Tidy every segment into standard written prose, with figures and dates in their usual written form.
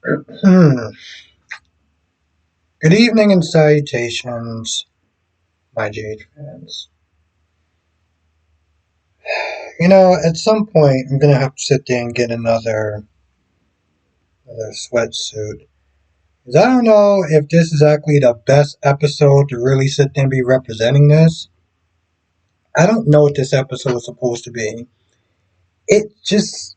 Hmm. Good evening and salutations, my Jade fans. At some point, I'm gonna have to sit there and get another sweatsuit. 'Cause I don't know if this is actually the best episode to really sit there and be representing this. I don't know what this episode is supposed to be. It just,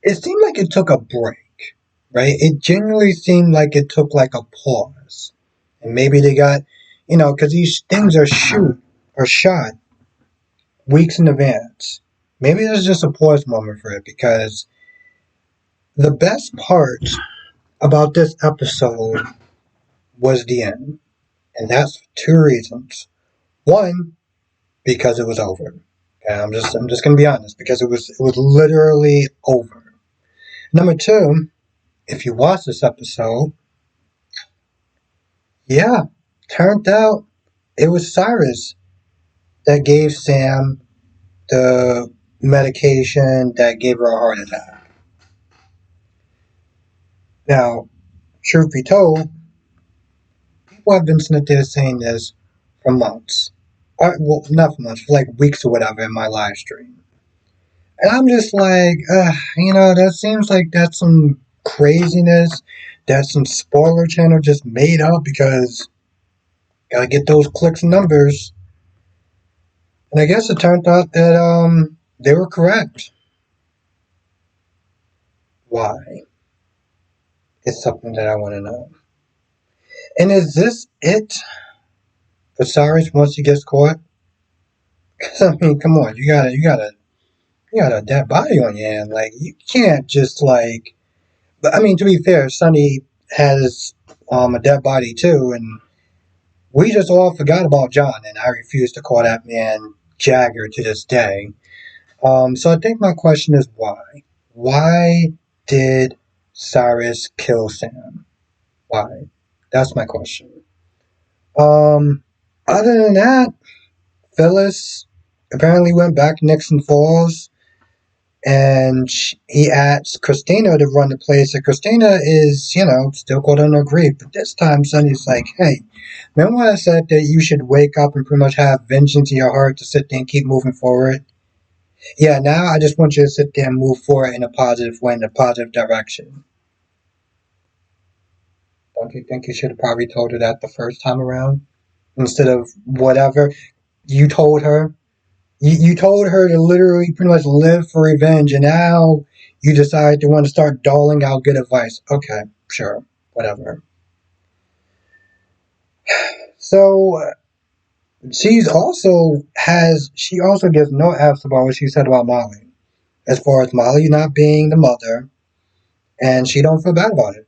it seemed like it took a break, right? It genuinely seemed like it took like a pause. And maybe they got, because these things are shot weeks in advance. Maybe there's just a pause moment for it because the best part about this episode was the end. And that's for two reasons. One, because it was over. Okay, I'm just gonna be honest, because it was literally over. Number two, if you watch this episode, yeah, turned out it was Cyrus that gave Sam the medication that gave her a heart attack. Now, truth be told, people have been sitting there saying this for months. Well, not for months, for like weeks or whatever in my live stream. And I'm just like, that seems like that's some craziness. That's some spoiler channel just made up because gotta get those clicks and numbers. And I guess it turned out that they were correct. Why? It's something that I want to know. And is this it for Cyrus once he gets caught? Because I mean, come on, you got a dead body on your hand. Like you can't just like. But I mean, to be fair, Sonny has a dead body too, and we just all forgot about John, and I refuse to call that man Jagger to this day. So I think my question is why? Why did Cyrus kill Sam? Why? That's my question. Um, Other than that, Phyllis apparently went back to Nixon Falls and he asked Christina to run the place. And Christina is, still caught on her grief. But this time, Sonny's like, hey, remember when I said that you should wake up and pretty much have vengeance in your heart to sit there and keep moving forward? Yeah, now I just want you to sit there and move forward in a positive way, in a positive direction. Don't you think you should have probably told her that the first time around? Instead of whatever you told her? You told her to literally pretty much live for revenge, and now you decide to want to start doling out good advice. Okay, sure, whatever. So she also gives no f's about what she said about Molly, as far as Molly not being the mother, and she don't feel bad about it.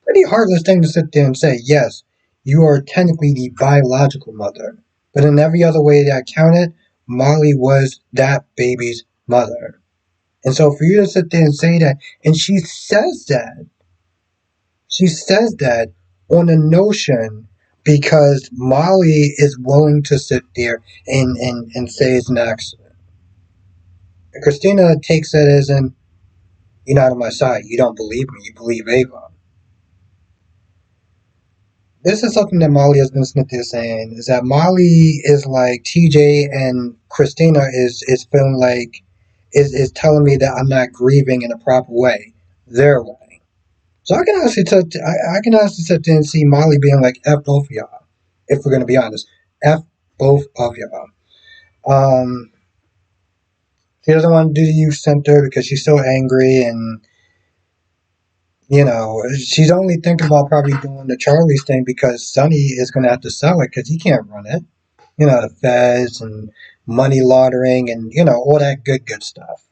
Pretty heartless thing to sit there and say. Yes, you are technically the biological mother, but in every other way that I count it, Molly was that baby's mother. And so for you to sit there and say that, and she says that on the notion because Molly is willing to sit there and say it's an accident. And Christina takes that as in, you're not on my side. You don't believe me. You believe Ava. This is something that Molly has been sitting there saying, is that Molly is like TJ and Christina is feeling like, is telling me that I'm not grieving in a proper way, their way. So I can honestly sit there and see Molly being like, F both of y'all, if we're gonna be honest. F both of y'all. Um she doesn't want to do the youth center because she's so angry, and she's only thinking about probably doing the Charlie's thing because Sonny is gonna have to sell it because he can't run it. The feds and money laundering and all that good stuff.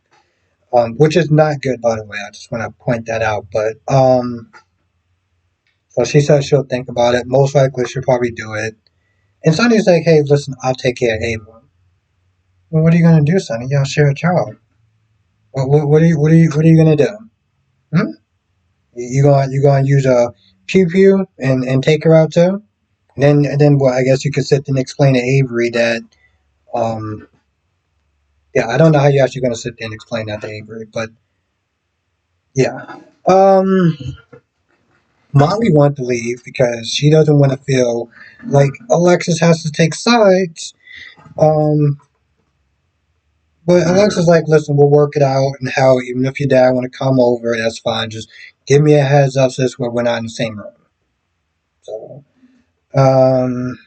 Which is not good, by the way. I just want to point that out. But so she says she'll think about it. Most likely, she'll probably do it. And Sonny's like, "Hey, listen, I'll take care of Ava." Well, what are you gonna do, Sonny? Y'all share a child. What are you gonna do? Hmm? You gonna use a pew pew and take her out too? And then well, I guess you could sit and explain to Avery that um yeah, I don't know how you're actually gonna sit there and explain that to Avery, but Yeah. Molly wanted to leave because she doesn't want to feel like Alexis has to take sides. Um, but Alexis like, listen, we'll work it out, and how even if your dad want to come over, that's fine. Just give me a heads up, sis, where we're not in the same room. So, um,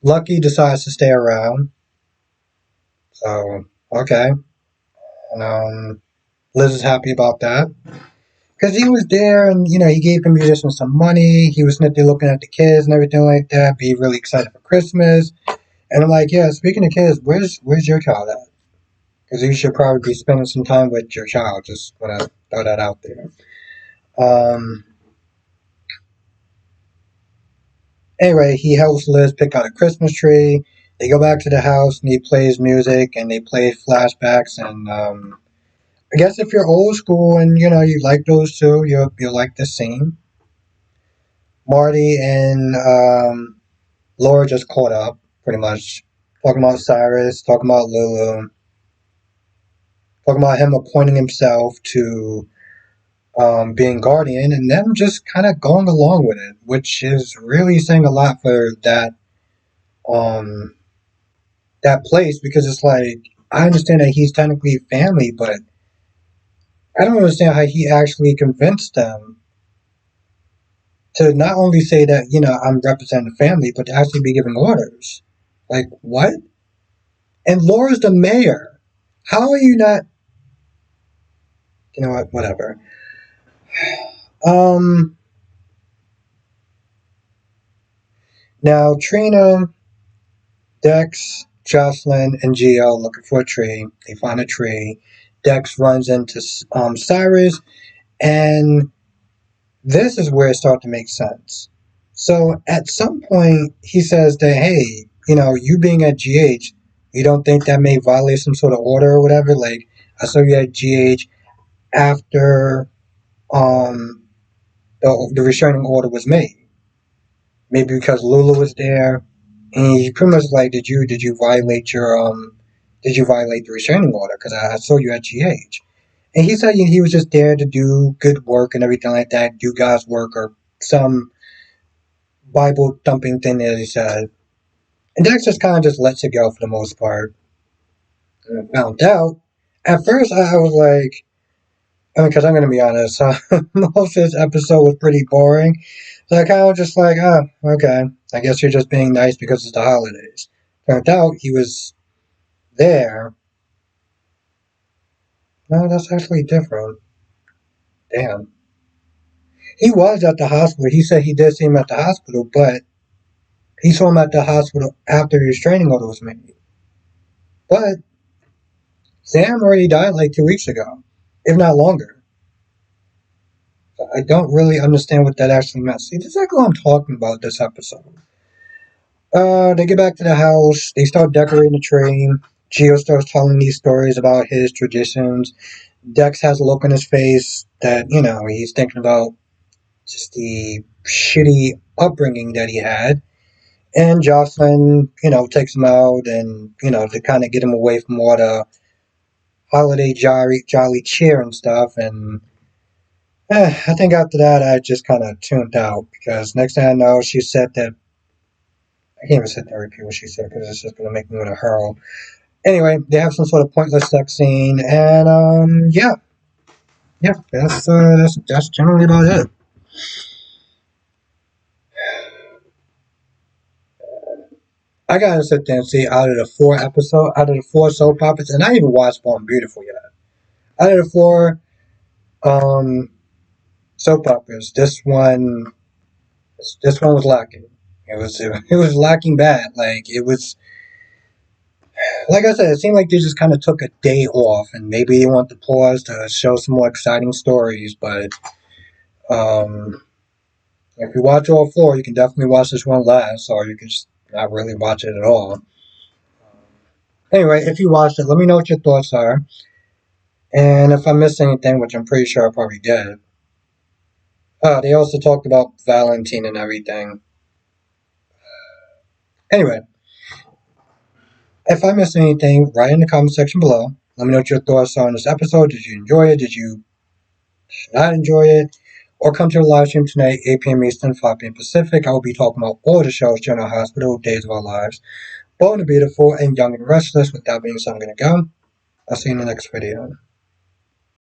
Lucky decides to stay around. So, okay. And, Liz is happy about that. Because he was there and, he gave the musicians some money. He was sniffing looking at the kids and everything like that. Be really excited for Christmas. And I'm like, yeah, speaking of kids, where's your child at? Because you should probably be spending some time with your child. Just want to throw that out there. Um, anyway, he helps Liz pick out a Christmas tree. They go back to the house and he plays music and they play flashbacks. And I guess if you're old school and you like those two, you'll like this scene. Marty and Laura just caught up, pretty much. Talking about Cyrus, talking about Lulu, talking about him appointing himself to being guardian, and them just kind of going along with it, which is really saying a lot for um, that place, because it's like, I understand that he's technically family, but I don't understand how he actually convinced them to not only say that, I'm representing the family, but to actually be giving orders. Like, what? And Laura's the mayor. How are you not? You know what? Whatever. Um, Now Trina, Dex, Jocelyn, and Geo looking for a tree. They find a tree. Dex runs into Cyrus, and this is where it starts to make sense. So at some point, he says that, hey, you being at GH, you don't think that may violate some sort of order or whatever? Like, I saw you at GH after um, the restraining order was made. Maybe because Lulu was there, and he pretty much like, did you violate did you violate the restraining order? Because I saw you at GH, and he said he was just there to do good work and everything like that, do God's work or some Bible thumping thing that he said, and Dex just kind of just lets it go for the most part. And I found out. At first, I was like, I mean, because I'm going to be honest, most of this episode was pretty boring. So I kind of just like, oh, okay. I guess you're just being nice because it's the holidays. Turned out he was there. No, that's actually different. Damn. He was at the hospital. He said he did see him at the hospital, but he saw him at the hospital after the restraining order was made. But Sam already died like 2 weeks ago, if not longer. So I don't really understand what that actually meant. See, this is exactly what I'm talking about this episode. They get back to the house. They start decorating the tree. Geo starts telling these stories about his traditions. Dex has a look on his face that, he's thinking about just the shitty upbringing that he had. And Jocelyn, takes him out and, to kind of get him away from all the holiday jolly cheer and stuff. And I think after that, I just kind of tuned out because next thing I know, she said that I can't even sit there and repeat what she said because it's just going to make me want to hurl. Anyway, they have some sort of pointless sex scene, and yeah, that's generally about it. I gotta sit there and see out of the four soap operas, and I even watched Born Beautiful yet. Out of the four um, soap operas, this one was lacking. It was lacking bad. Like it was, like I said, it seemed like they just kind of took a day off, and maybe they want to pause to show some more exciting stories. But um, if you watch all four, you can definitely watch this one last, or you can just not really watch it at all. Anyway, if you watched it, let me know what your thoughts are. And if I missed anything, which I'm pretty sure I probably did. They also talked about Valentine and everything. Anyway, if I missed anything, write in the comment section below. Let me know what your thoughts are on this episode. Did you enjoy it? Did you not enjoy it? Or come to the live stream tonight, 8 p.m. Eastern, 5 p.m. Pacific. I will be talking about all the shows General Hospital, Days of Our Lives, Bold and Beautiful, and Young and Restless. With that being said, I'm going to go. I'll see you in the next video.